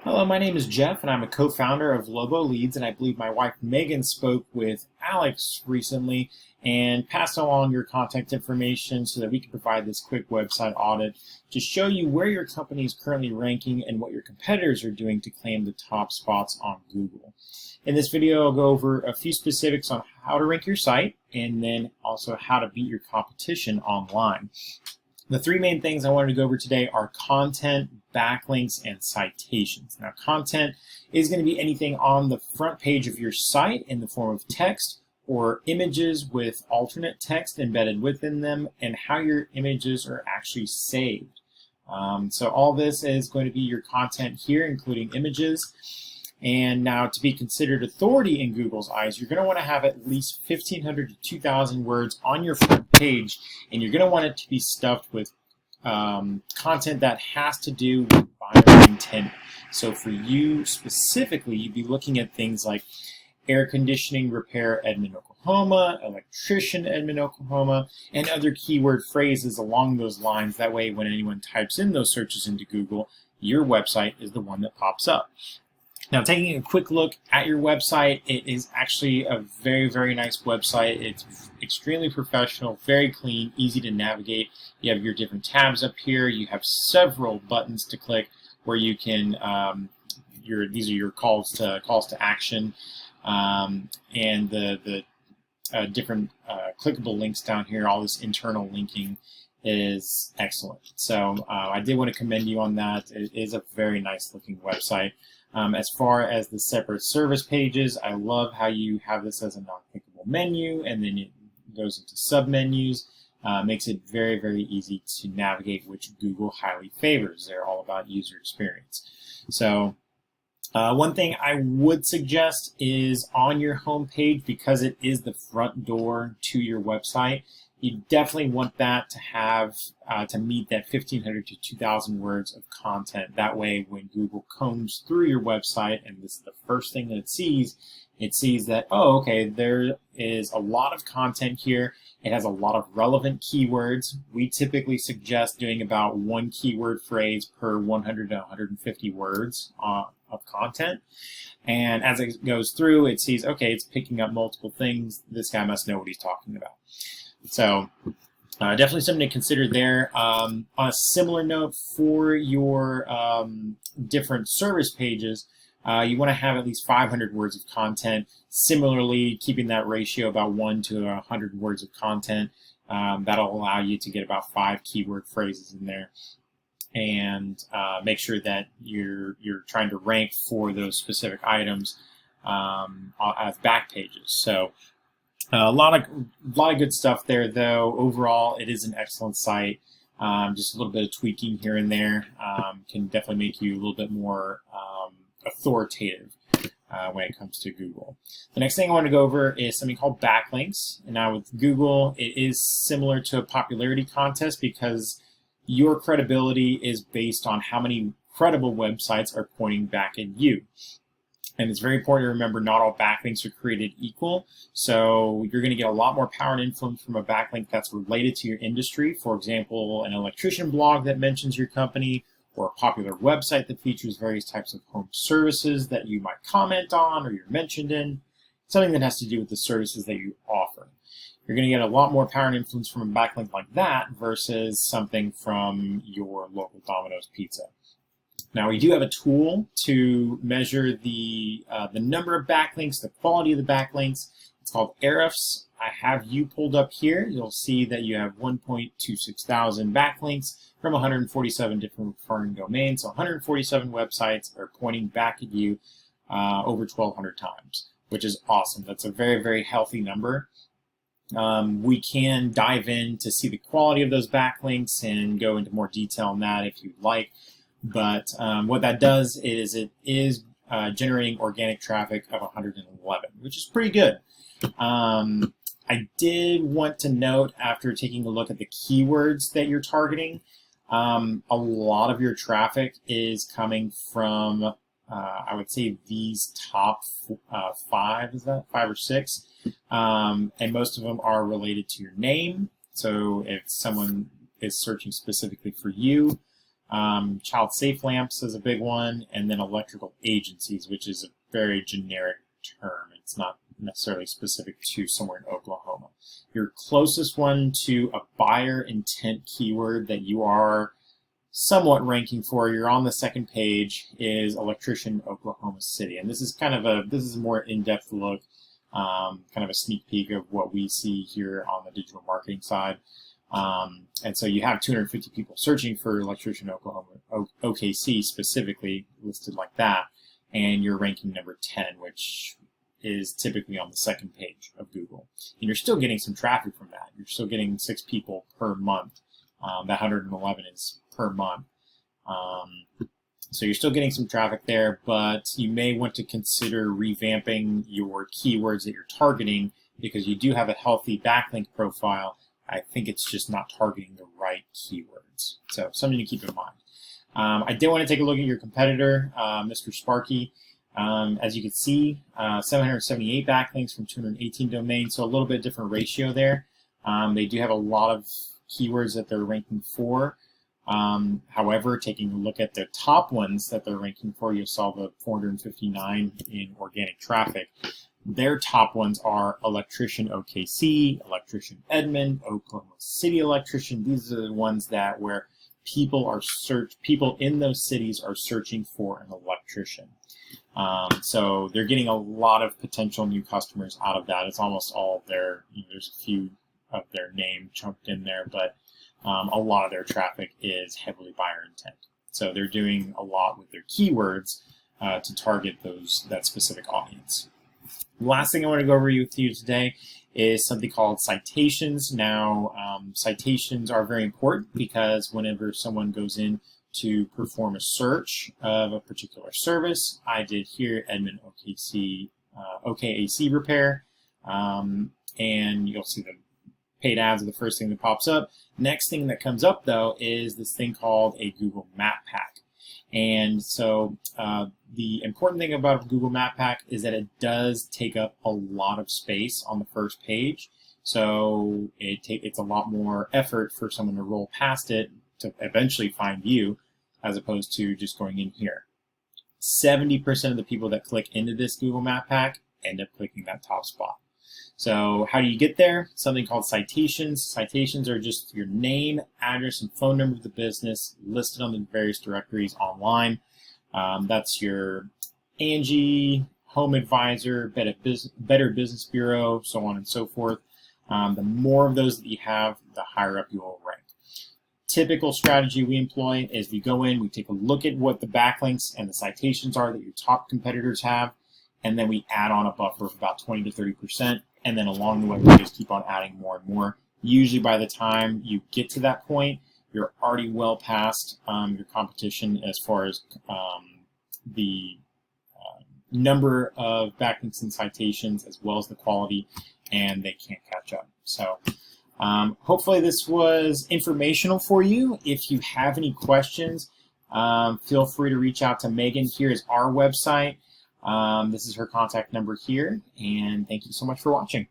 Hello, my name is Jeff, and I'm a co-founder of Lobo Leads, and I believe my wife Megan spoke with Alex recently and passed along your contact information so that we can provide this quick website audit to show you where your company is currently ranking and what your competitors are doing to claim the top spots on Google. In this video, I'll go over a few specifics on how to rank your site and then also how to beat your competition online. The three main things I wanted to go over today are content, backlinks, and citations. Now, content is going to be anything on the front page of your site in the form of text or images with alternate text embedded within them, and how your images are actually saved. So all this is going to be your content here, including images. And now, to be considered authority in Google's eyes, you're going to want to have at least 1,500 to 2,000 words on your front page, and you're going to want it to be stuffed with content that has to do with buyer intent. So for you specifically, you'd be looking at things like air conditioning repair Edmond, Oklahoma, electrician Edmond, Oklahoma, and other keyword phrases along those lines. That way, when anyone types in those searches into Google, your website is the one that pops up. Now, taking a quick look at your website, it is actually a very, very nice website. It's extremely professional, very clean, easy to navigate. You have your different tabs up here. You have several buttons to click where you can, these are your calls to action, and the different clickable links down here. All this internal linking is excellent. So I did want to commend you on that. It is a very nice looking website. As far as the separate service pages, I love how you have this as a non-clickable menu, and then it goes into sub-menus. Makes it very, very easy to navigate, which Google highly favors. They're all about user experience. So one thing I would suggest is on your home page, because it is the front door to your website, you definitely want that to have to meet that 1,500 to 2,000 words of content. That way, when Google combs through your website and this is the first thing that it sees that, oh, okay, there is a lot of content here. It has a lot of relevant keywords. We typically suggest doing about one keyword phrase per 100 to 150 words of content. And as it goes through, it sees, okay, it's picking up multiple things. This guy must know what he's talking about. So definitely something to consider there. On a similar note, for your different service pages, you want to have at least 500 words of content. Similarly, keeping that ratio about 1 to 100 words of content. That'll allow you to get about 5 keyword phrases in there, and make sure that you're trying to rank for those specific items as back pages. So a lot of good stuff there, though. Overall, it is an excellent site. Just a little bit of tweaking here and there can definitely make you a little bit more authoritative when it comes to Google. The next thing I want to go over is something called backlinks. And now with Google, it is similar to a popularity contest because your credibility is based on how many credible websites are pointing back at you. And it's very important to remember not all backlinks are created equal. So you're going to get a lot more power and influence from a backlink that's related to your industry. For example, an electrician blog that mentions your company, or a popular website that features various types of home services that you might comment on or you're mentioned in. Something that has to do with the services that you offer. You're going to get a lot more power and influence from a backlink like that versus something from your local Domino's pizza. Now, we do have a tool to measure the number of backlinks, the quality of the backlinks. It's called Ahrefs. I have you pulled up here. You'll see that you have 1.26 thousand backlinks from 147 different referring domains. So 147 websites are pointing back at you over 1,200 times, which is awesome. That's a very, very healthy number. We can dive in to see the quality of those backlinks and go into more detail on that if you'd like. But what that does is it is generating organic traffic of 111, which is pretty good. I did want to note, after taking a look at the keywords that you're targeting, a lot of your traffic is coming from, I would say, these top 5, is that 5 or 6? And most of them are related to your name. So if someone is searching specifically for you, Child safe lamps is a big one, and then electrical agencies, which is a very generic term. It's not necessarily specific to somewhere in Oklahoma. Your closest one to a buyer intent keyword that you are somewhat ranking for, you're on the second page, is electrician Oklahoma City. And this is a more in-depth look, kind of a sneak peek of what we see here on the digital marketing side. And so you have 250 people searching for electrician Oklahoma, OKC specifically listed like that, and you're ranking number 10, which is typically on the second page of Google. And you're still getting some traffic from that. You're still getting 6 people per month. That 111 is per month. So you're still getting some traffic there, but you may want to consider revamping your keywords that you're targeting because you do have a healthy backlink profile. I think it's just not targeting the right keywords. So something to keep in mind. I did want to take a look at your competitor, Mr. Sparky. As you can see, 778 backlinks from 218 domains, so a little bit different ratio there. They do have a lot of keywords that they're ranking for. However, taking a look at the top ones that they're ranking for, you saw the 459 in organic traffic. Their top ones are electrician OKC, electrician Edmond, Oklahoma City electrician. These are the ones that where people in those cities are searching for an electrician. So they're getting a lot of potential new customers out of that. It's almost all of their, there's a few of their name chunked in there, but a lot of their traffic is heavily buyer intent. So they're doing a lot with their keywords to target that specific audience. The last thing I want to go over with you today is something called citations. Now, citations are very important because whenever someone goes in to perform a search of a particular service, I did here Edmond OKAC repair, and you'll see the paid ads are the first thing that pops up. Next thing that comes up, though, is this thing called a Google Map Pack. And so the important thing about Google Map Pack is that it does take up a lot of space on the first page. So it's a lot more effort for someone to roll past it to eventually find you, as opposed to just going in here. 70% of the people that click into this Google Map Pack end up clicking that top spot. So how do you get there? Something called citations. Citations are just your name, address, and phone number of the business listed on the various directories online. That's your Angie, Home Advisor, Better Business Bureau, so on and so forth. The more of those that you have, the higher up you will rank. Typical strategy we employ is we go in, we take a look at what the backlinks and the citations are that your top competitors have, and then we add on a buffer of about 20 to 30%, and then along the way we just keep on adding more and more. Usually by the time you get to that point, you're already well past your competition as far as the number of backlinks and citations as well as the quality, and they can't catch up. So hopefully this was informational for you. If you have any questions, feel free to reach out to Megan. Here is our website. This is her contact number here, and thank you so much for watching.